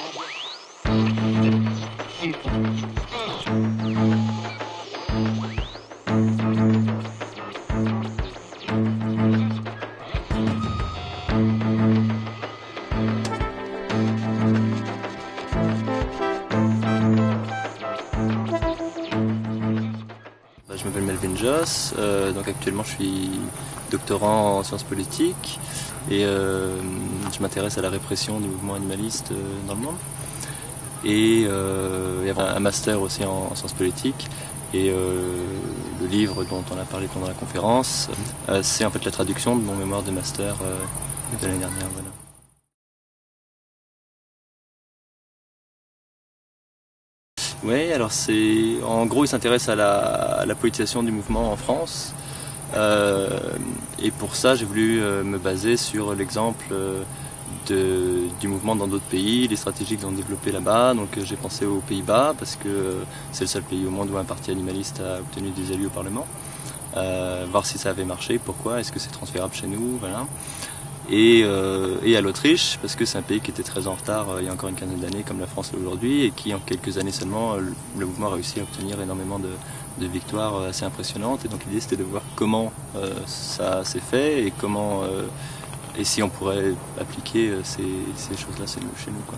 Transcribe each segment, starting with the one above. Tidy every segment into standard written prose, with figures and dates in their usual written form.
Je m'appelle Melvin Joss, donc actuellement je suis doctorant en sciences politiques et je m'intéresse à la répression du mouvement animaliste dans le monde. Et il y a un master aussi en sciences politiques et le livre dont on a parlé pendant la conférence, c'est en fait la traduction de mon mémoire de master de l'année dernière. Voilà. Oui, alors en gros, il s'intéresse à la politisation du mouvement en France. Et pour ça, j'ai voulu me baser sur l'exemple du mouvement dans d'autres pays, les stratégies qu'ils ont développées là-bas. Donc j'ai pensé aux Pays-Bas parce que c'est le seul pays au monde où un parti animaliste a obtenu des élus au Parlement. Voir si ça avait marché, pourquoi, est-ce que c'est transférable chez nous, voilà. Et à l'Autriche, parce que c'est un pays qui était très en retard il y a encore une quinzaine d'années, comme la France l'est aujourd'hui, et qui en quelques années seulement, le mouvement a réussi à obtenir énormément de victoires assez impressionnantes. Et donc l'idée c'était de voir comment ça s'est fait et comment et si on pourrait appliquer ces choses-là chez nous, quoi.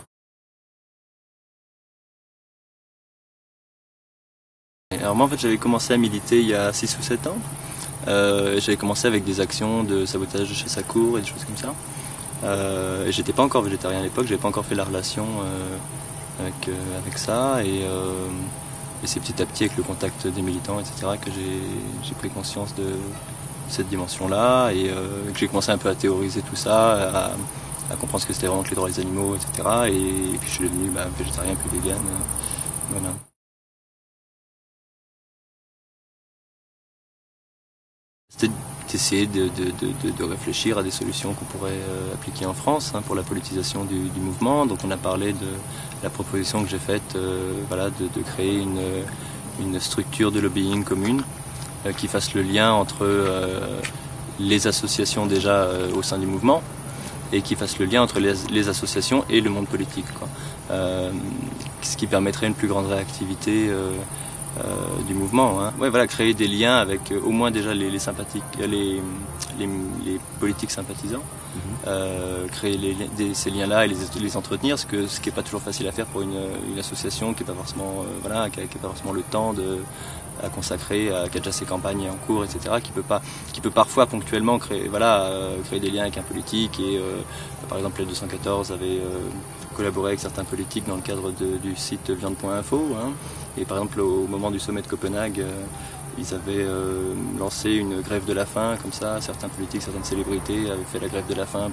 Alors moi en fait j'avais commencé à militer il y a 6 ou 7 ans. J'avais commencé avec des actions de sabotage de chasse à courre et des choses comme ça. Et j'étais pas encore végétarien à l'époque, j'avais pas encore fait la relation avec ça. Et c'est petit à petit avec le contact des militants, etc., que j'ai pris conscience de cette dimension-là et que j'ai commencé un peu à théoriser tout ça, à comprendre ce que c'était vraiment que les droits des animaux, etc. Et puis je suis devenu végétarien puis vegan. Voilà. C'était d'essayer de réfléchir à des solutions qu'on pourrait appliquer en France pour la politisation du mouvement. Donc on a parlé de la proposition que j'ai faite de créer une structure de lobbying commune qui fasse le lien entre les associations déjà au sein du mouvement et qui fasse le lien entre les associations et le monde politique, quoi. Ce qui permettrait une plus grande réactivité du mouvement. Ouais, voilà, créer des liens avec au moins déjà les sympathiques, les politiques sympathisants, créer ces liens-là et les entretenir, ce qui n'est pas toujours facile à faire pour une association qui n'est pas forcément qui n'a pas forcément le temps à consacrer, qui a déjà ses campagnes en cours, etc., qui peut parfois ponctuellement créer des liens avec un politique. Et par exemple, les 214 avait collaboré avec certains politiques dans le cadre du site viande.info. Et par exemple, au moment du sommet de Copenhague, ils avaient lancé une grève de la faim, comme ça. Certains politiques, certaines célébrités avaient fait la grève de la faim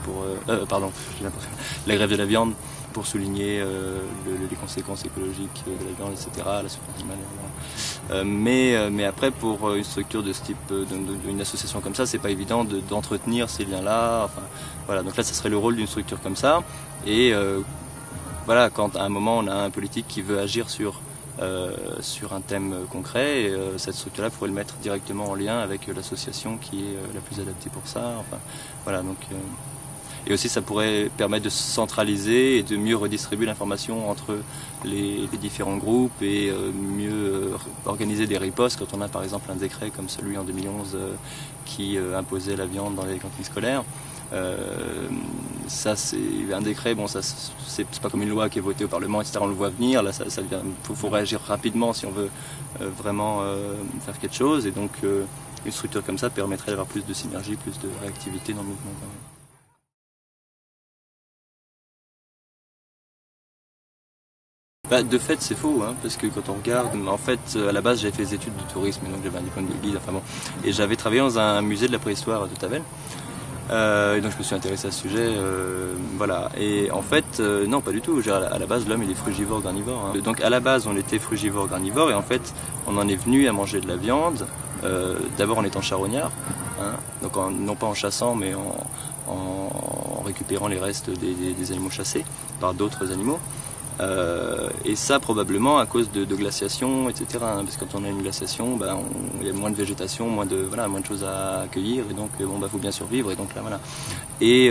la grève de la viande pour souligner les conséquences écologiques de la viande, etc., la souffrance animale. Mais après, pour une structure de ce type, d'une association comme ça, c'est pas évident d'entretenir ces liens-là. Enfin, voilà. Donc là, ça serait le rôle d'une structure comme ça. Et quand à un moment on a un politique qui veut agir sur un thème concret, et cette structure-là pourrait le mettre directement en lien avec l'association qui est la plus adaptée pour ça. Enfin, voilà, donc, et aussi ça pourrait permettre de centraliser et de mieux redistribuer l'information entre les différents groupes et mieux organiser des ripostes quand on a par exemple un décret comme celui en 2011 qui imposait la viande dans les cantines scolaires. Ça c'est un décret, bon ça c'est pas comme une loi qui est votée au Parlement, etc. On le voit venir, là ça vient, faut réagir rapidement si on veut vraiment faire quelque chose, et donc une structure comme ça permettrait d'avoir plus de synergie, plus de réactivité dans le mouvement quand même. De fait c'est faux, parce que quand on regarde, en fait à la base j'avais fait des études de tourisme, et donc j'avais un diplôme de guide, et j'avais travaillé dans un musée de la préhistoire de Tavel. Et donc je me suis intéressé à ce sujet, Et en fait, non, pas du tout. À la base, l'homme il est frugivore granivore. Donc à la base, on était frugivore granivore, et en fait, on en est venu à manger de la viande. D'abord en étant charognard, donc non pas en chassant, mais en récupérant les restes des animaux chassés par d'autres animaux. Et ça probablement à cause de glaciation, etc. Hein, parce que quand on a une glaciation, il y a moins de végétation, moins de choses à accueillir, et donc faut bien survivre, et donc là voilà. Et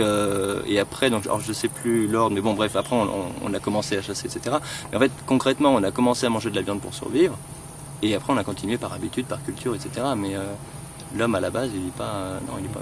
après, donc, alors je sais plus l'ordre, mais bon bref, après on a commencé à chasser, etc. Mais en fait concrètement, on a commencé à manger de la viande pour survivre, et après on a continué par habitude, par culture, etc. Mais l'homme à la base, il n'est pas, non, il est pas.